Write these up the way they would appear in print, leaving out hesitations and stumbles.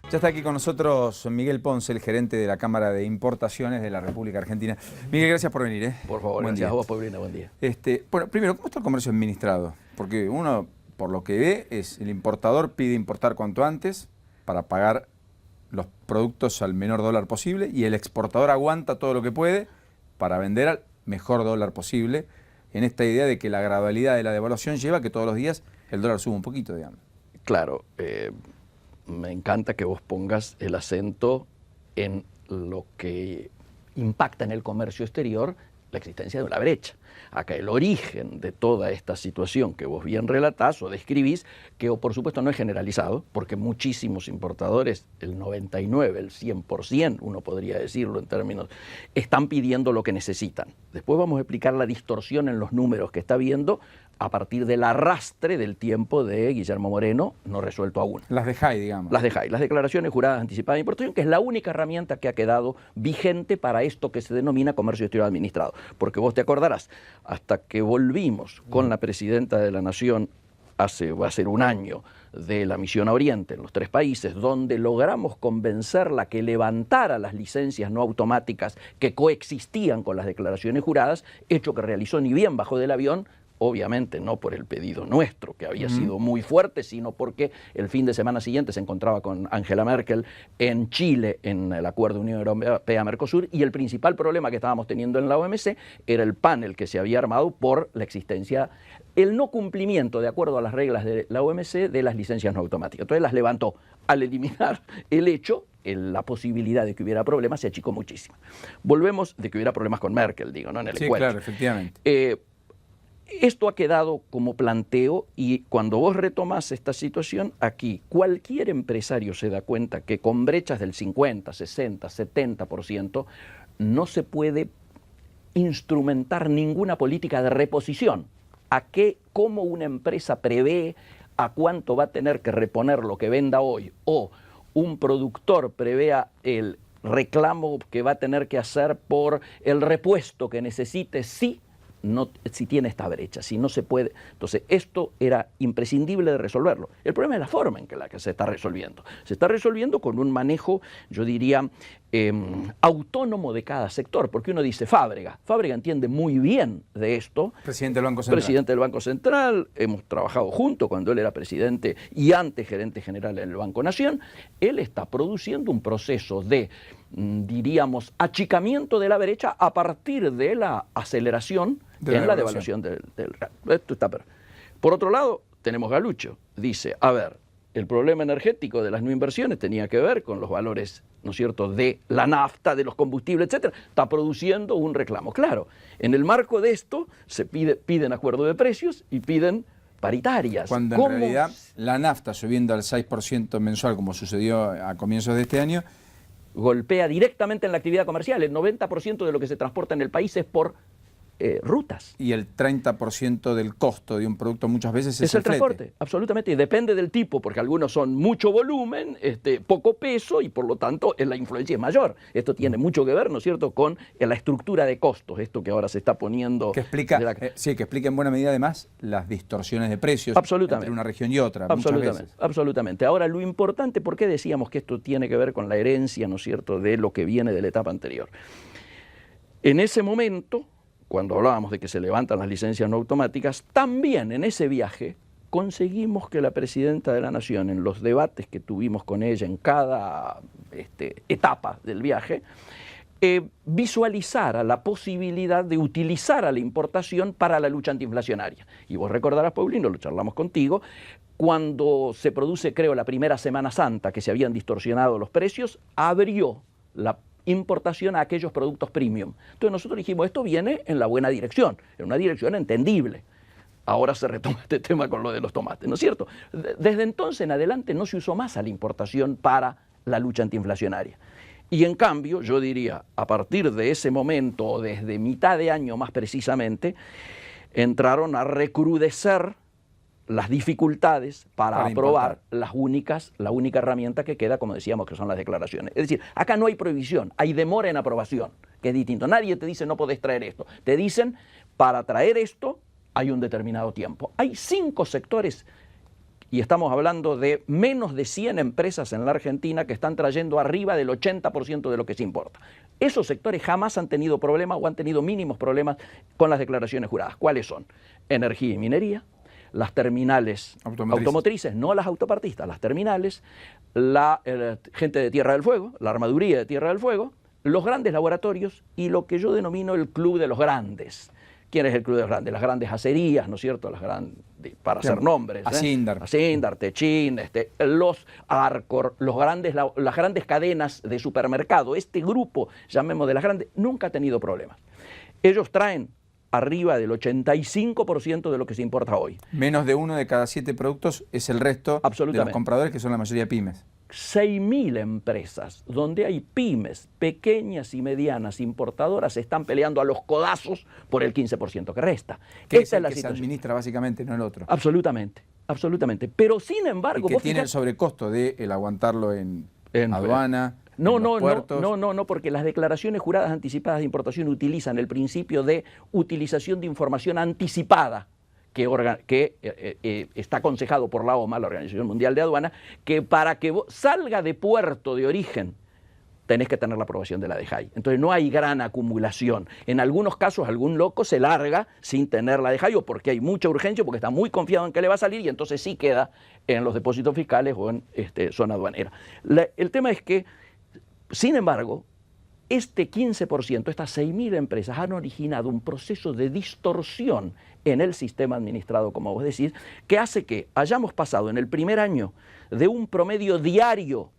Ya está aquí con nosotros Miguel Ponce, el gerente de la Cámara de Importaciones de la República Argentina. Miguel, gracias por venir. Por favor, buen gracias día. a vos, Paulina, buen día. Bueno, primero, ¿cómo está el comercio administrado? Porque uno, por lo que ve, es el importador pide importar cuanto antes para pagar los productos al menor dólar posible y el exportador aguanta todo lo que puede para vender al mejor dólar posible, en esta idea de que la gradualidad de la devaluación lleva a que todos los días el dólar suba un poquito, digamos. Claro, me encanta que vos pongas el acento en lo que impacta en el comercio exterior la existencia de una brecha. Acá el origen de toda esta situación que vos bien relatás o describís, que por supuesto no es generalizado, porque muchísimos importadores, el 99, el 100%, uno podría decirlo en términos, están pidiendo lo que necesitan. Después vamos a explicar la distorsión en los números que está viendo a partir del arrastre del tiempo de Guillermo Moreno, no resuelto aún. Las de JAI, digamos. Las de JAI, las declaraciones juradas anticipadas de importación, que es la única herramienta que ha quedado vigente para esto que se denomina comercio exterior administrado. Porque vos te acordarás, hasta que volvimos con la presidenta de la Nación, va a ser un año, de la misión a Oriente en los 3 países, donde logramos convencerla que levantara las licencias no automáticas que coexistían con las declaraciones juradas, hecho que realizó ni bien bajó del avión, obviamente no por el pedido nuestro, que había sido muy fuerte, sino porque el fin de semana siguiente se encontraba con Angela Merkel en Chile en el acuerdo Unión Europea-Mercosur, y el principal problema que estábamos teniendo en la OMC era el panel que se había armado por la existencia, el no cumplimiento, de acuerdo a las reglas de la OMC, de las licencias no automáticas. Entonces las levantó. Al eliminar el hecho, la posibilidad de que hubiera problemas se achicó muchísimo. Volvemos de que hubiera problemas con Merkel, digo, ¿no? En el encuentro. Claro, efectivamente. Esto ha quedado como planteo, y cuando vos retomás esta situación, aquí cualquier empresario se da cuenta que con brechas del 50, 60, 70% no se puede instrumentar ninguna política de reposición. ¿Cómo una empresa prevé a cuánto va a tener que reponer lo que venda hoy, o un productor prevea el reclamo que va a tener que hacer por el repuesto que necesite si tiene esta brecha, si no se puede? Entonces, esto era imprescindible de resolverlo. El problema es la forma en que se está resolviendo. Se está resolviendo con un manejo, yo diría, autónomo de cada sector, porque uno dice Fábrega entiende muy bien de esto. Presidente del Banco Central. Presidente del Banco Central, hemos trabajado juntos cuando él era presidente y antes gerente general en el Banco Nación. Él está produciendo un proceso de, diríamos, achicamiento de la brecha a partir de la aceleración en la devaluación del real. Esto está por otro lado, tenemos Galucho. Dice, a ver, el problema energético de las no inversiones tenía que ver con los valores, ¿no es cierto?, de la nafta, de los combustibles, etcétera. Está produciendo un reclamo. Claro, en el marco de esto se piden acuerdo de precios y piden paritarias. Cuando en realidad la nafta subiendo al 6% mensual, como sucedió a comienzos de este año, golpea directamente en la actividad comercial. El 90% de lo que se transporta en el país es por rutas. Y el 30% del costo de un producto muchas veces es el transporte, flete. Absolutamente, y depende del tipo, porque algunos son mucho volumen, poco peso, y por lo tanto la influencia es mayor. Esto tiene mucho que ver, ¿no es cierto?, con la estructura de costos, esto que ahora se está poniendo... Que explica, que explica en buena medida además las distorsiones de precios entre una región y otra, muchas veces. Absolutamente. Ahora, lo importante, ¿por qué decíamos que esto tiene que ver con la herencia, ¿no es cierto?, de lo que viene de la etapa anterior? En ese momento, cuando hablábamos de que se levantan las licencias no automáticas, también en ese viaje conseguimos que la presidenta de la Nación, en los debates que tuvimos con ella en cada etapa del viaje, visualizara la posibilidad de utilizar a la importación para la lucha antiinflacionaria. Y vos recordarás, Paulino, lo charlamos contigo, cuando se produce, creo, la primera Semana Santa, que se habían distorsionado los precios, abrió la importación a aquellos productos premium. Entonces nosotros dijimos, esto viene en la buena dirección, en una dirección entendible. Ahora se retoma este tema con lo de los tomates, ¿no es cierto? Desde entonces en adelante no se usó más a la importación para la lucha antiinflacionaria. Y en cambio, yo diría, a partir de ese momento, o desde mitad de año más precisamente, entraron a recrudecer las dificultades para aprobar la única herramienta que queda, como decíamos, que son las declaraciones. Es decir, acá no hay prohibición, hay demora en aprobación, que es distinto. Nadie te dice no podés traer esto. Te dicen, para traer esto hay un determinado tiempo. Hay 5 sectores y estamos hablando de menos de 100 empresas en la Argentina que están trayendo arriba del 80% de lo que se importa. Esos sectores jamás han tenido problemas o han tenido mínimos problemas con las declaraciones juradas. ¿Cuáles son? Energía y minería, las terminales automotrices, no las autopartistas, las terminales, la gente de Tierra del Fuego, la armaduría de Tierra del Fuego, los grandes laboratorios y lo que yo denomino el club de los grandes. ¿Quién es el club de los grandes? Las grandes acerías, ¿no es cierto? Las grandes, para hacer nombres. Acindar. Acindar, Techín, los Arcor, las grandes cadenas de supermercado. Este grupo, llamemos de las grandes, nunca ha tenido problemas. Ellos traen arriba del 85% de lo que se importa hoy. Menos de 1 de cada 7 productos es el resto de los compradores, que son la mayoría pymes. 6.000 empresas donde hay pymes, pequeñas y medianas importadoras, se están peleando a los codazos por el 15% que resta. Esta es la situación. Se administra básicamente, no el otro. Absolutamente, absolutamente. Pero sin embargo... Y que tiene el sobrecosto de el aguantarlo en aduana... No, porque las declaraciones juradas anticipadas de importación utilizan el principio de utilización de información anticipada que está aconsejado por la OMA, la Organización Mundial de Aduana, que para que salga de puerto de origen tenés que tener la aprobación de la DGAI. Entonces no hay gran acumulación. En algunos casos algún loco se larga sin tener la DGAI o porque hay mucha urgencia, porque está muy confiado en que le va a salir y entonces sí queda en los depósitos fiscales o en zona aduanera. El tema es que, sin embargo, este 15%, estas 6.000 empresas han originado un proceso de distorsión en el sistema administrado, como vos decís, que hace que hayamos pasado en el primer año de un promedio diario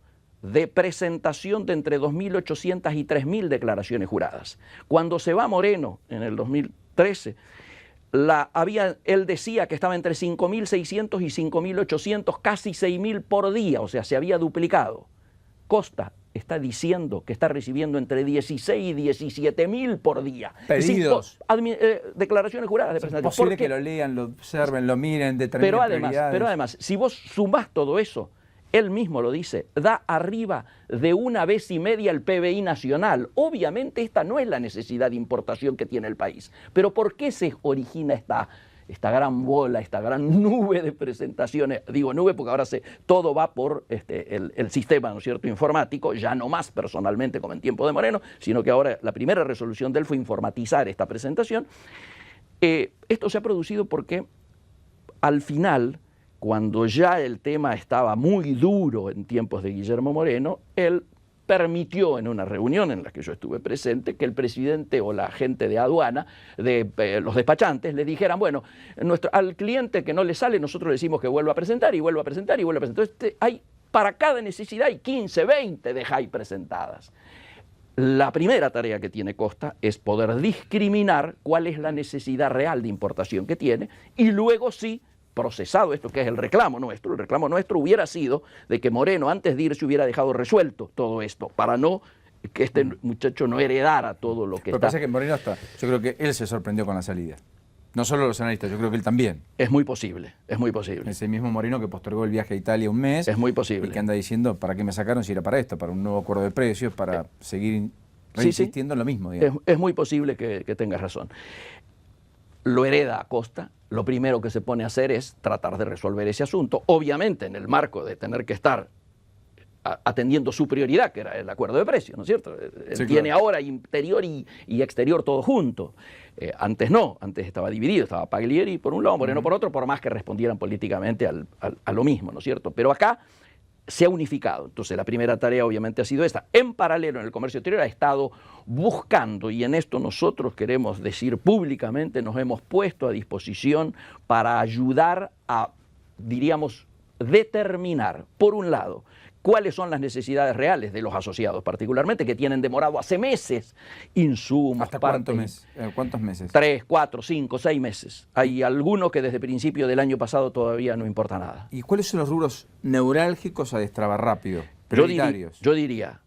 de presentación de entre 2.800 y 3.000 declaraciones juradas. Cuando se va Moreno, en el 2013, él decía que estaba entre 5.600 y 5.800, casi 6.000 por día, o sea, se había duplicado. Costa está diciendo que está recibiendo entre 16 y 17.000 por día. Pedidos. Declaraciones juradas de presentación. Es posible que lo lean, lo observen, lo miren, determinen prioridades. Pero además, si vos sumás todo eso, él mismo lo dice, da arriba de 1,5 veces el PBI nacional. Obviamente esta no es la necesidad de importación que tiene el país. Pero ¿por qué se origina esta gran bola, esta gran nube de presentaciones? Digo nube porque ahora todo va por el sistema, ¿no es cierto?, informático, ya no más personalmente como en tiempo de Moreno, sino que ahora la primera resolución de él fue informatizar esta presentación. Esto se ha producido porque al final, cuando ya el tema estaba muy duro en tiempos de Guillermo Moreno, él permitió en una reunión en la que yo estuve presente que el presidente o la gente de aduana, los despachantes, le dijeran, bueno, al cliente que no le sale, nosotros le decimos que vuelva a presentar y vuelva a presentar y vuelva a presentar. Entonces, para cada necesidad hay 15, 20 DGAI presentadas. La primera tarea que tiene Costa es poder discriminar cuál es la necesidad real de importación que tiene y luego sí, procesado esto que es el reclamo nuestro hubiera sido de que Moreno antes de irse hubiera dejado resuelto todo esto para no que este muchacho no heredara todo lo que Pero pasa que Moreno yo creo que él se sorprendió con la salida. No solo los analistas, yo creo que él también. Es muy posible, es muy posible. Ese mismo Moreno que postergó el viaje a Italia un mes. Es muy posible. Y que anda diciendo, ¿para qué me sacaron si era para esto? Para un nuevo acuerdo de precios, para seguir insistiendo en lo mismo. Es muy posible que tengas razón. Lo hereda a Costa, lo primero que se pone a hacer es tratar de resolver ese asunto, obviamente en el marco de tener que estar atendiendo su prioridad, que era el acuerdo de precios, ¿no es cierto? Sí, tiene claro. Ahora interior y exterior todo junto. Antes no, antes estaba dividido, estaba Paglieri por un lado, Moreno por otro, por más que respondieran políticamente a lo mismo, ¿no es cierto? Pero acá se ha unificado. Entonces la primera tarea obviamente ha sido esta. En paralelo, en el comercio exterior ha estado buscando, y en esto nosotros queremos decir públicamente, nos hemos puesto a disposición para ayudar a, diríamos, determinar, por un lado, cuáles son las necesidades reales de los asociados, particularmente, que tienen demorado hace meses insumos. ¿Hasta cuántos meses? 3, 4, 5, 6 meses. Hay algunos que desde principio del año pasado todavía no importa nada. ¿Y cuáles son los rubros neurálgicos a destrabar rápido, prioritarios? Yo diría,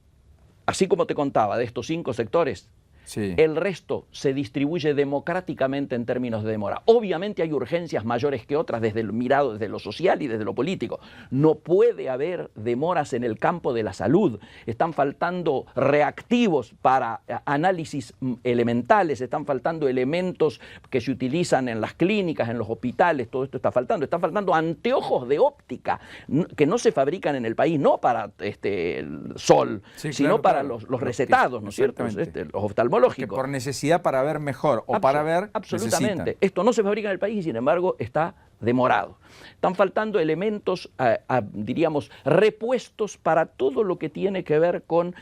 así como te contaba de estos 5 sectores, Sí. El resto se distribuye democráticamente en términos de demora. Obviamente hay urgencias mayores que otras desde el mirado, desde lo social y desde lo político. No puede haber demoras en el campo de la salud. Están faltando reactivos para análisis elementales, están faltando elementos que se utilizan en las clínicas, en los hospitales, todo esto está faltando. Están faltando anteojos de óptica que no se fabrican en el país, no para el sol, Sí, sino claro, para claro. los recetados, ¿no es cierto? Los oftalmológicos. Que por necesidad para ver mejor o para ver, absolutamente. necesitan. Esto no se fabrica en el país y sin embargo está demorado. Están faltando elementos, diríamos, repuestos para todo lo que tiene que ver con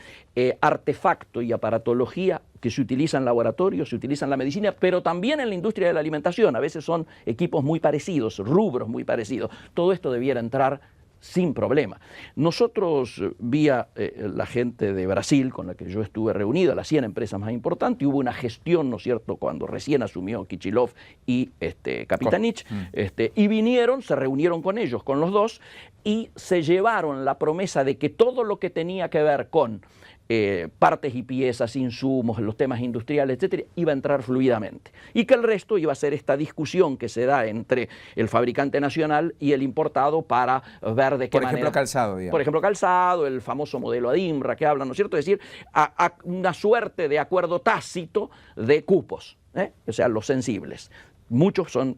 artefacto y aparatología que se utiliza en laboratorios, se utiliza en la medicina, pero también en la industria de la alimentación. A veces son equipos muy parecidos, rubros muy parecidos. Todo esto debiera entrar sin problema. Nosotros, vía la gente de Brasil, con la que yo estuve reunido, las 100 empresas más importantes, hubo una gestión, ¿no es cierto?, cuando recién asumió Kichilov y Kapitanich, y vinieron, se reunieron con ellos, con los dos, y se llevaron la promesa de que todo lo que tenía que ver con partes y piezas, insumos, los temas industriales, etcétera, iba a entrar fluidamente. Y que el resto iba a ser esta discusión que se da entre el fabricante nacional y el importado para ver de qué manera. Por ejemplo, calzado, digamos. Por ejemplo, calzado, el famoso modelo ADIMRA que hablan, ¿no es cierto? Es decir, a una suerte de acuerdo tácito de cupos, o sea, los sensibles. Muchos son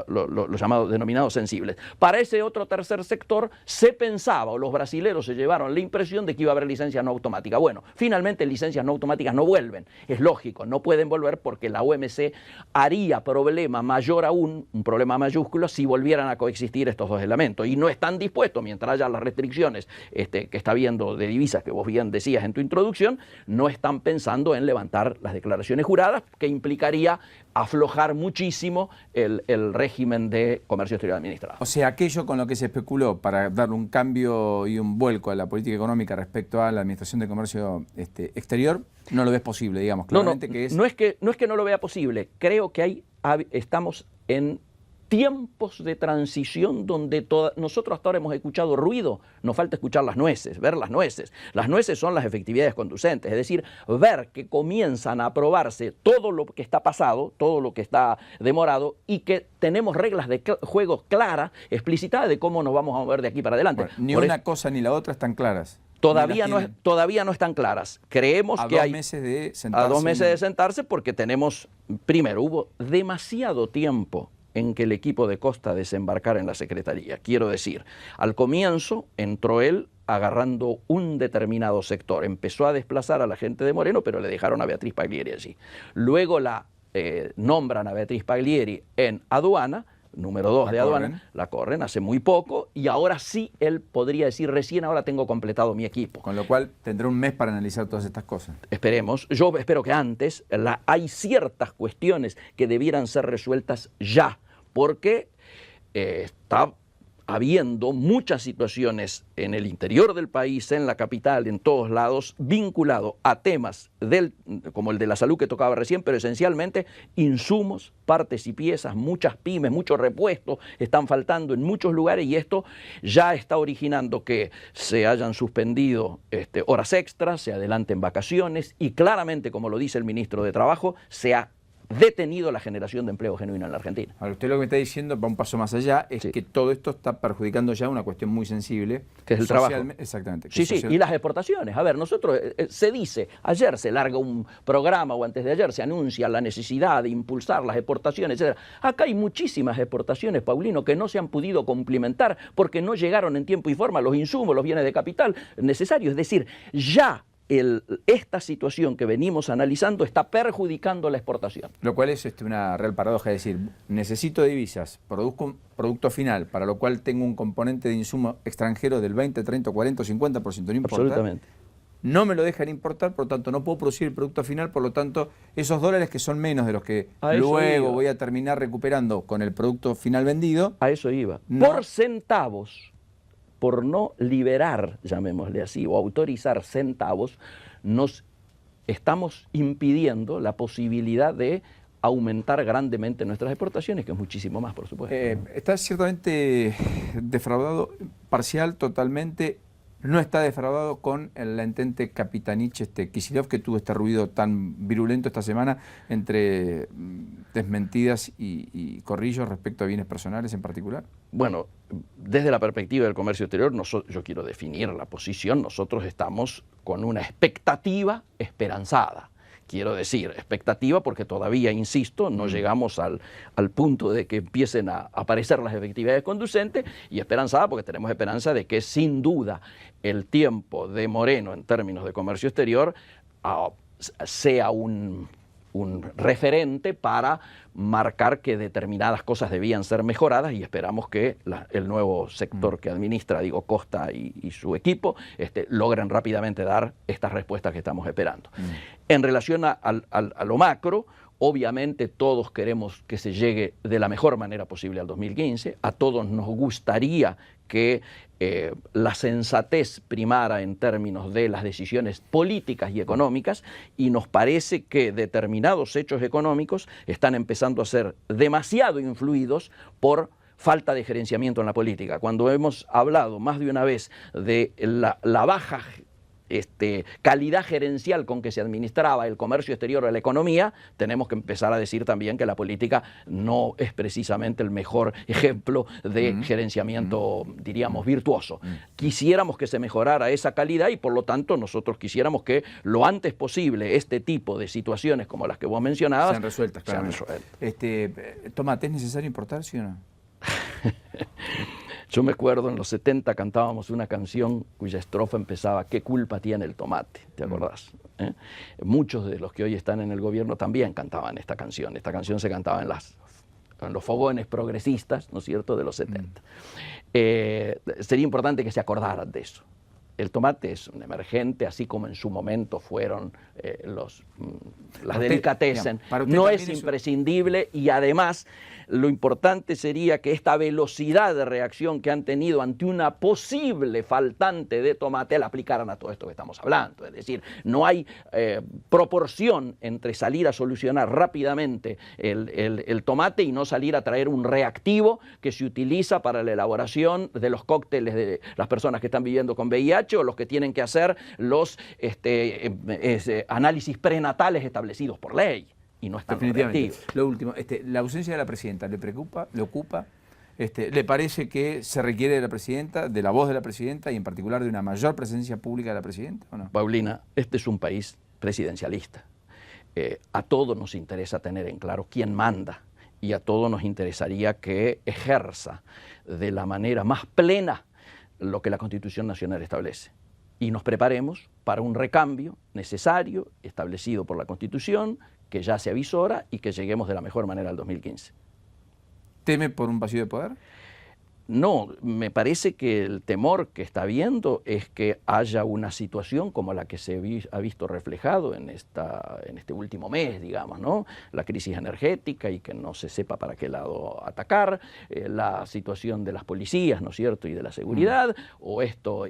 los llamados denominados sensibles. Para ese otro tercer sector se pensaba, o los brasileros se llevaron la impresión de que iba a haber licencias no automáticas. Bueno, finalmente licencias no automáticas no vuelven. Es lógico, no pueden volver porque la OMC haría problema mayor aún, un problema mayúsculo, si volvieran a coexistir estos dos elementos. Y no están dispuestos, mientras haya las restricciones que está habiendo de divisas, que vos bien decías en tu introducción, no están pensando en levantar las declaraciones juradas, que implicaría aflojar muchísimo el régimen de comercio exterior administrado. O sea, aquello con lo que se especuló para darle un cambio y un vuelco a la política económica respecto a la Administración de Comercio Exterior, no lo ves posible, digamos, claramente. No es que no lo vea posible, creo que estamos en tiempos de transición donde nosotros hasta ahora hemos escuchado ruido, nos falta escuchar las nueces, ver las nueces. Las nueces son las efectividades conducentes, es decir, ver que comienzan a aprobarse todo lo que está pasado, todo lo que está demorado y que tenemos reglas de juego claras, explicitadas de cómo nos vamos a mover de aquí para adelante. Bueno, ni una cosa ni la otra están claras. Todavía no están claras. Creemos que hay... A 2 meses de sentarse porque tenemos... Primero, hubo demasiado tiempo en que el equipo de Costa desembarcara en la Secretaría. Quiero decir, al comienzo entró él agarrando un determinado sector. Empezó a desplazar a la gente de Moreno, pero le dejaron a Beatriz Paglieri allí. Luego nombran a Beatriz Paglieri en aduana, número 2 de aduana, la corren hace muy poco, y ahora sí él podría decir, recién ahora tengo completado mi equipo. Con lo cual tendrá un mes para analizar todas estas cosas. Esperemos. Yo espero que antes hay ciertas cuestiones que debieran ser resueltas ya, porque está habiendo muchas situaciones en el interior del país, en la capital, en todos lados, vinculado a temas como el de la salud que tocaba recién, pero esencialmente insumos, partes y piezas, muchas pymes, muchos repuestos están faltando en muchos lugares y esto ya está originando que se hayan suspendido horas extras, se adelanten vacaciones y claramente, como lo dice el ministro de Trabajo, se ha detenido la generación de empleo genuino en la Argentina. Ahora, usted lo que me está diciendo, va un paso más allá, es que todo esto está perjudicando ya una cuestión muy sensible. Que es el trabajo. Exactamente. Sí, y las exportaciones. A ver, nosotros, se dice, ayer se larga un programa, o antes de ayer se anuncia la necesidad de impulsar las exportaciones, etc. Acá hay muchísimas exportaciones, Paulino, que no se han podido complementar porque no llegaron en tiempo y forma los insumos, los bienes de capital necesarios. Es decir, ya esta situación que venimos analizando está perjudicando la exportación. Lo cual es una real paradoja, es decir, necesito divisas, produzco un producto final, para lo cual tengo un componente de insumo extranjero del 20, 30, 40, 50%, no importa. Absolutamente. No me lo dejan importar, por lo tanto no puedo producir el producto final, por lo tanto esos dólares que son menos de los que luego voy a terminar recuperando con el producto final vendido. A eso iba. No. Por centavos, por no liberar, llamémosle así, o autorizar centavos, nos estamos impidiendo la posibilidad de aumentar grandemente nuestras exportaciones, que es muchísimo más, por supuesto. Está ciertamente defraudado, parcial, totalmente. no está defraudado con el entente Capitanich Kicillof, que tuvo este ruido tan virulento esta semana entre desmentidas y corrillos respecto a bienes personales en particular? Bueno, desde la perspectiva del comercio exterior, yo quiero definir la posición. Nosotros estamos con una expectativa esperanzada. Quiero decir, expectativa porque todavía, insisto, no llegamos al punto de que empiecen a aparecer las efectividades conducentes, y esperanzada porque tenemos esperanza de que sin duda el tiempo de Moreno en términos de comercio exterior sea un referente para marcar que determinadas cosas debían ser mejoradas, y esperamos que el nuevo sector que administra, digo, Costa y su equipo, logren rápidamente dar estas respuestas que estamos esperando. En relación a lo macro, obviamente todos queremos que se llegue de la mejor manera posible al 2015, a todos nos gustaría que la sensatez primara en términos de las decisiones políticas y económicas, y nos parece que determinados hechos económicos están empezando a ser demasiado influidos por falta de gerenciamiento en la política. Cuando hemos hablado más de una vez de la baja calidad gerencial con que se administraba el comercio exterior o la economía, tenemos que empezar a decir también que la política no es precisamente el mejor ejemplo de gerenciamiento, diríamos, virtuoso. Quisiéramos que se mejorara esa calidad, y por lo tanto nosotros quisiéramos que lo antes posible este tipo de situaciones como las que vos mencionabas sean resueltas, claramente. Tomate, ¿es necesario importar, sí o no? Yo me acuerdo en los 70 cantábamos una canción cuya estrofa empezaba: ¿qué culpa tiene el tomate? ¿Te acordás? Muchos de los que hoy están en el gobierno también cantaban esta canción. Esta canción se cantaba en los fogones progresistas, ¿no es cierto?, de los 70. Sería importante que se acordaran de eso. El tomate es un emergente, así como en su momento fueron las delicatessen. No es imprescindible, y además lo importante sería que esta velocidad de reacción que han tenido ante una posible faltante de tomate la aplicaran a todo esto que estamos hablando. Es decir, no hay proporción entre salir a solucionar rápidamente el tomate y no salir a traer un reactivo que se utiliza para la elaboración de los cócteles de las personas que están viviendo con VIH, o los que tienen que hacer los análisis prenatales establecidos por ley. Y no están reactivos. Lo último, la ausencia de la presidenta, ¿le preocupa? ¿Le ocupa? ¿Le parece que se requiere de la presidenta, de la voz de la presidenta, y en particular de una mayor presencia pública de la presidenta, o no? Paulina, este es un país presidencialista. A todos nos interesa tener en claro quién manda, y a todos nos interesaría que ejerza de la manera más plena lo que la Constitución Nacional establece. Y nos preparemos para un recambio necesario, establecido por la Constitución, que ya se avisora, y que lleguemos de la mejor manera al 2015. ¿Teme por un vacío de poder? No, me parece que el temor que está habiendo es que haya una situación como la que se ha visto reflejado en este último mes, digamos, ¿no? La crisis energética, y que no se sepa para qué lado atacar, la situación de las policías, ¿no es cierto?, y de la seguridad, o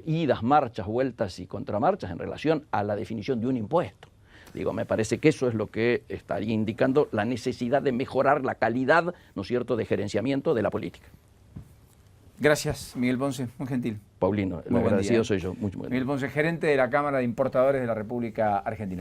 idas, marchas, vueltas y contramarchas en relación a la definición de un impuesto. Digo, me parece que eso es lo que estaría indicando la necesidad de mejorar la calidad, ¿no es cierto?, de gerenciamiento de la política. Gracias, Miguel Ponce, muy gentil. Paulino, el agradecido soy yo. Muy Miguel Ponce, gerente de la Cámara de Importadores de la República Argentina.